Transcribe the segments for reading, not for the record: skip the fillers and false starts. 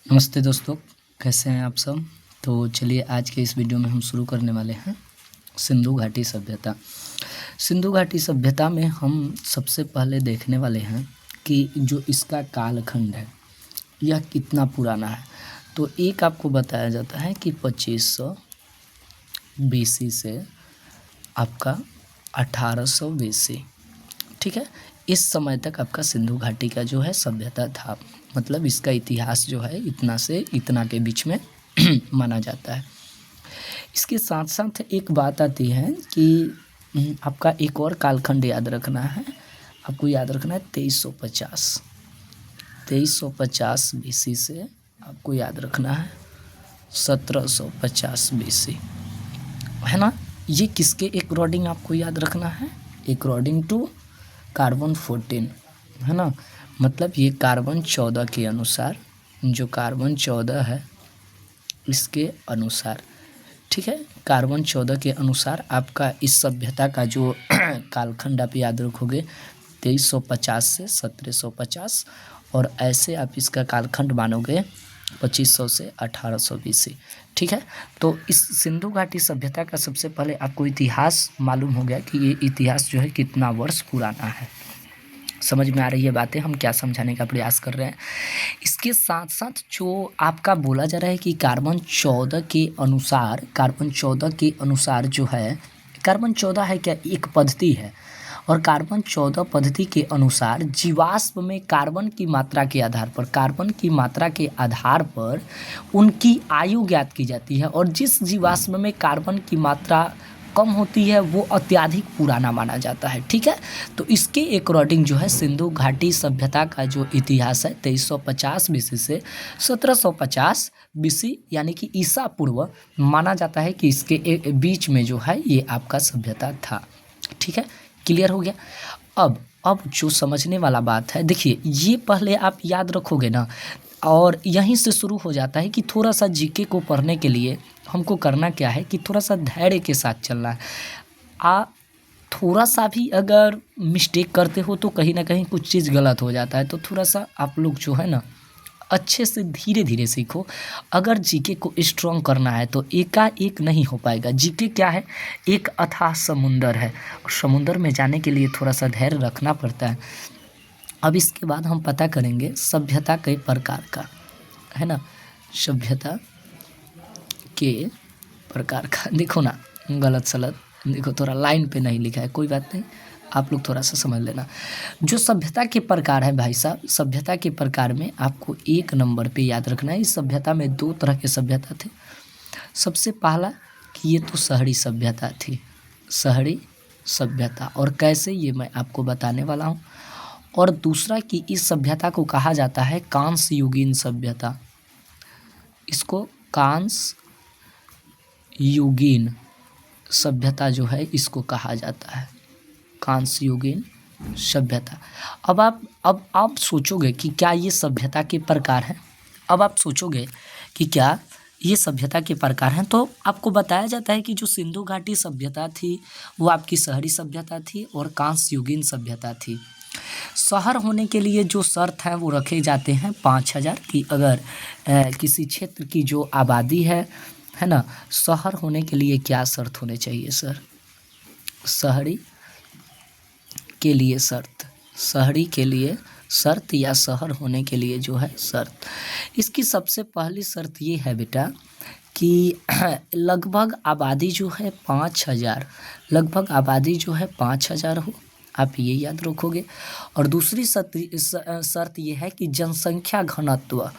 नमस्ते दोस्तों, कैसे हैं आप सब। तो चलिए आज के इस वीडियो में हम शुरू करने वाले हैं सिंधु घाटी सभ्यता। सिंधु घाटी सभ्यता में हम सबसे पहले देखने वाले हैं कि जो इसका कालखंड है यह कितना पुराना है। तो एक आपको बताया जाता है कि 2500 BC से आपका 1800 BC, ठीक है, इस समय तक आपका सिंधु घाटी का जो है सभ्यता था। मतलब इसका इतिहास जो है इतना से इतना के बीच में माना जाता है। इसके साथ साथ एक बात आती है कि आपका एक और कालखंड याद रखना है। आपको याद रखना है 2350 BC से आपको याद रखना है 1750 BC, है ना। ये किसके अकॉर्डिंग आपको याद रखना है? अकॉर्डिंग टू कार्बन 14, है ना। मतलब ये कार्बन 14 के अनुसार, जो कार्बन 14 है इसके अनुसार, ठीक है, कार्बन 14 के अनुसार आपका इस सभ्यता का जो कालखंड आप याद रखोगे 2350 से 1750, और ऐसे आप इसका कालखंड मानोगे 2500 से 1800 BC, ठीक है। तो इस सिंधु घाटी सभ्यता का सबसे पहले आपको इतिहास मालूम हो गया कि ये इतिहास जो है कितना वर्ष पुराना है। समझ में आ रही है बातें, हम क्या समझाने का प्रयास कर रहे हैं। इसके साथ साथ जो आपका बोला जा रहा है कि कार्बन 14 के अनुसार जो है, कार्बन 14 है क्या? एक पद्धति है, और कार्बन 14 पद्धति के अनुसार जीवाश्म में कार्बन की मात्रा के आधार पर उनकी आयु ज्ञात की जाती है, और जिस जीवाश्म में कार्बन की मात्रा कम होती है वो अत्यधिक पुराना माना जाता है, ठीक है। तो इसके अकॉर्डिंग जो है सिंधु घाटी सभ्यता का जो इतिहास है 2350 BC से 1750 BC यानी कि ईसा पूर्व माना जाता है कि इसके बीच में जो है ये आपका सभ्यता था, ठीक है। क्लियर हो गया। अब जो समझने वाला बात है, देखिए ये पहले आप याद रखोगे ना, और यहीं से शुरू हो जाता है कि थोड़ा सा जीके को पढ़ने के लिए हमको करना क्या है कि थोड़ा सा धैर्य के साथ चलना है। थोड़ा सा भी अगर मिस्टेक करते हो तो कहीं ना कहीं कुछ चीज़ गलत हो जाता है, तो थोड़ा सा आप लोग जो है ना अच्छे से धीरे धीरे सीखो। अगर जीके को स्ट्रॉन्ग करना है तो एकाएक नहीं हो पाएगा। जीके क्या है? एक अथाह समुंदर है, और समुंदर में जाने के लिए थोड़ा सा धैर्य रखना पड़ता है। अब इसके बाद हम पता करेंगे सभ्यता के प्रकार का, है ना, सभ्यता के प्रकार का। देखो ना, गलत सलत देखो, थोड़ा लाइन पे नहीं लिखा है, कोई बात नहीं, आप लोग थोड़ा सा समझ लेना। जो सभ्यता के प्रकार है भाई साहब, सभ्यता के प्रकार में आपको 1 नंबर पे याद रखना है। इस सभ्यता में 2 तरह के सभ्यता थे। सबसे पहला कि ये तो शहरी सभ्यता थी, शहरी सभ्यता, और कैसे ये मैं आपको बताने वाला हूँ। और दूसरा कि इस सभ्यता को कहा जाता है कांस्य युगीन सभ्यता। इसको कांस्य युगीन सभ्यता जो है इसको कहा जाता है कांस्य युगीन सभ्यता। अब आप सोचोगे कि क्या ये सभ्यता के प्रकार हैं। अब आप सोचोगे कि क्या ये सभ्यता के प्रकार हैं, तो आपको बताया जाता है कि जो सिंधु घाटी सभ्यता थी वो आपकी शहरी सभ्यता थी और कांस्य युगीन सभ्यता थी। शहर होने के लिए जो शर्त हैं वो रखे जाते हैं 5000 की। अगर किसी क्षेत्र की जो आबादी है ना, शहर होने के लिए क्या शर्त होने चाहिए सर? शहरी के लिए शर्त, शहरी के लिए शर्त या शहर होने के लिए जो है शर्त, इसकी सबसे पहली शर्त ये है बेटा कि लगभग आबादी जो है 5000, लगभग आबादी जो है 5000 हो, आप ये याद रखोगे। और दूसरी शर्त ये है कि जनसंख्या घनत्व,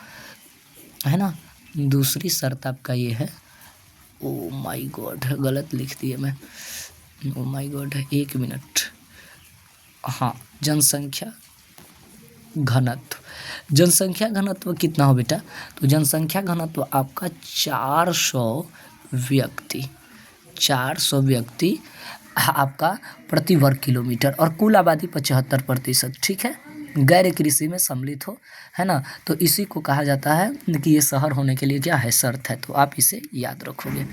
है ना, दूसरी शर्त आपका ये है। ओ माय गॉड, गलत लिख दिए मैं, ओ माय गॉड, 1 मिनट। हाँ, जनसंख्या घनत्व, जनसंख्या घनत्व कितना हो बेटा? तो जनसंख्या घनत्व आपका 400 व्यक्ति आपका प्रति वर्ग किलोमीटर, और कुल आबादी 75%, ठीक है, गैर कृषि में सम्मिलित हो, है ना। तो इसी को कहा जाता है कि ये शहर होने के लिए क्या है, शर्त है। तो आप इसे याद रखोगे।